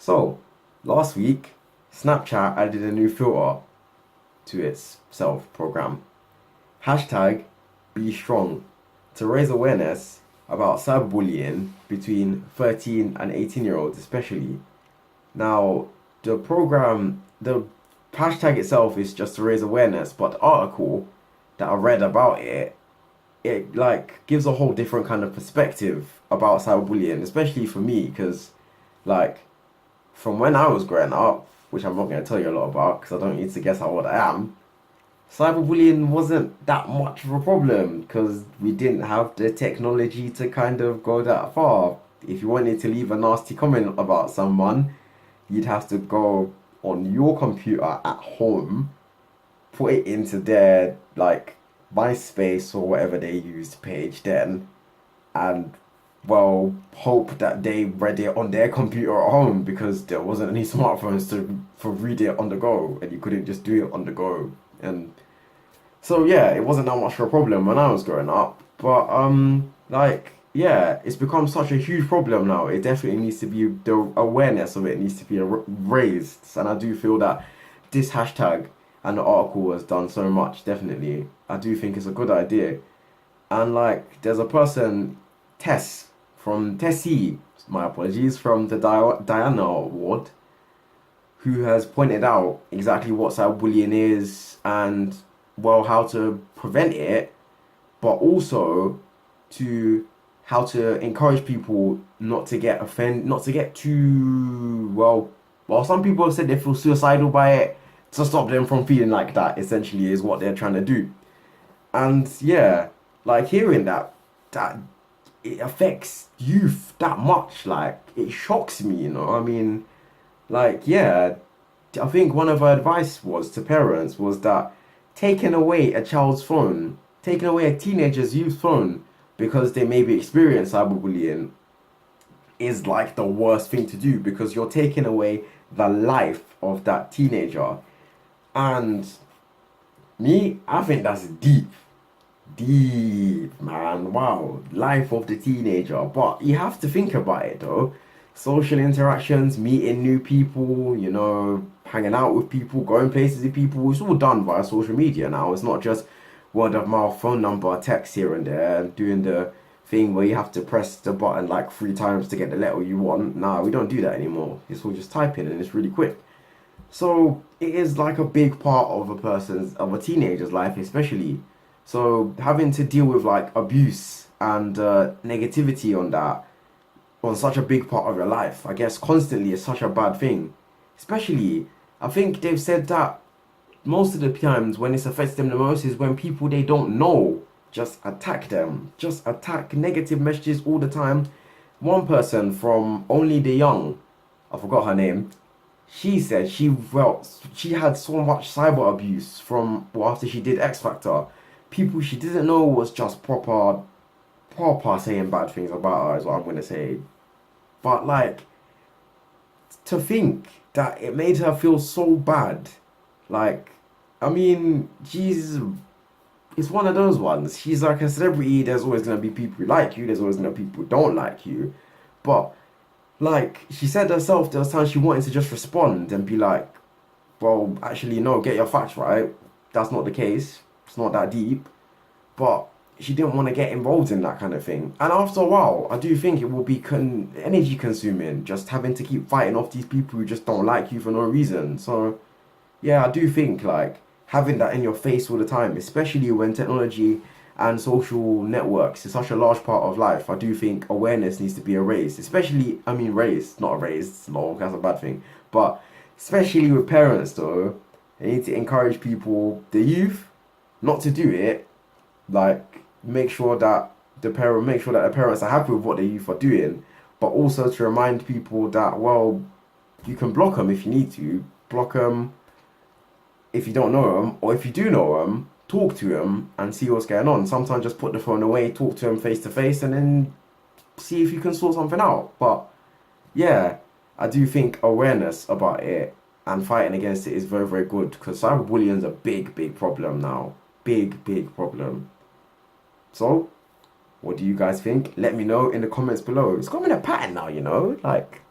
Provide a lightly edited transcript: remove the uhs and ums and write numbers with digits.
So, last week, Snapchat added a new filter to its self program. Hashtag Be Strong to raise awareness about cyberbullying between 13 and 18-year-olds, especially. Now, the hashtag itself is just to raise awareness, but the article that I read about it like gives a whole different kind of perspective about cyberbullying, especially for me, because like from when I was growing up, which I'm not going to tell you a lot about because I don't need to guess how old I am, cyberbullying wasn't that much of a problem because we didn't have the technology to kind of go that far. If you wanted to leave a nasty comment about someone, you'd have to go on your computer at home, put it into their like MySpace or whatever they used page then, and well, hope that they read it on their computer at home because there wasn't any smartphones to for read it on the go, and you couldn't just do it on the go. And so yeah, it wasn't that much of a problem when I was growing up. But like yeah, it's become such a huge problem now. It definitely needs to be the awareness of it needs to be raised, and I do feel that this hashtag and the article has done so much. Definitely, I do think it's a good idea. And like, there's a person, Tessie, my apologies, from the Diana Award, who has pointed out exactly what cyberbullying is and, well, how to prevent it, but also to how to encourage people not to get not to get too, well, some people have said they feel suicidal by it, to stop them from feeling like that, essentially, is what they're trying to do. And yeah, like hearing that it affects youth that much, like it shocks me, you know. I mean, like yeah, I think one of her advice was to parents was that taking away a child's phone, taking away a teenager's youth phone because they maybe experience cyberbullying is like the worst thing to do because you're taking away the life of that teenager. And me, I think that's deep. Deep, man. Wow. Life of the teenager. But you have to think about it though. Social interactions, meeting new people, you know, hanging out with people, going places with people, it's all done via social media now. It's not just word of mouth, phone number, text here and there, and doing the thing where you have to press the button like 3 times to get the letter you want. Nah, we don't do that anymore. It's all just typing and it's really quick. So it is like a big part of of a teenager's life, especially. So having to deal with like abuse and negativity on that, on such a big part of your life, I guess constantly is such a bad thing. Especially, I think they've said that most of the times when this affects them the most is when people they don't know just attack them, just attack negative messages all the time. One person from Only the Young, I forgot her name, she said she had so much cyber abuse from well, after she did X Factor. People she didn't know was just proper saying bad things about her is what I'm gonna say. But like to think that it made her feel so bad. Like I mean, she's it's one of those ones. She's like a celebrity. There's always gonna be people who like you. There's always gonna be people who don't like you. But like she said herself, there was times she wanted to just respond and be like, "Well, actually, no. Get your facts right. That's not the case. It's not that deep." But she didn't want to get involved in that kind of thing. And after a while, I do think it will be energy consuming, just having to keep fighting off these people who just don't like you for no reason. So yeah, I do think like having that in your face all the time, especially when technology and social networks is such a large part of life, I do think awareness needs to be raised. Especially, I mean, raised, not erased. No, that's a bad thing. But especially with parents, though, they need to encourage people, the youth, not to do it. Like, make sure that the parents are happy with what the youth are doing, but also to remind people that well, you can block them if you need to. Block them if you don't know them, or if you do know them, talk to them and see what's going on. Sometimes just put the phone away, talk to them face to face, and then see if you can sort something out. But yeah, I do think awareness about it and fighting against it is very, very good because cyberbullying is a big, big problem now. Big, big problem. So, what do you guys think? Let me know in the comments below. It's becoming a pattern now, you know? Like,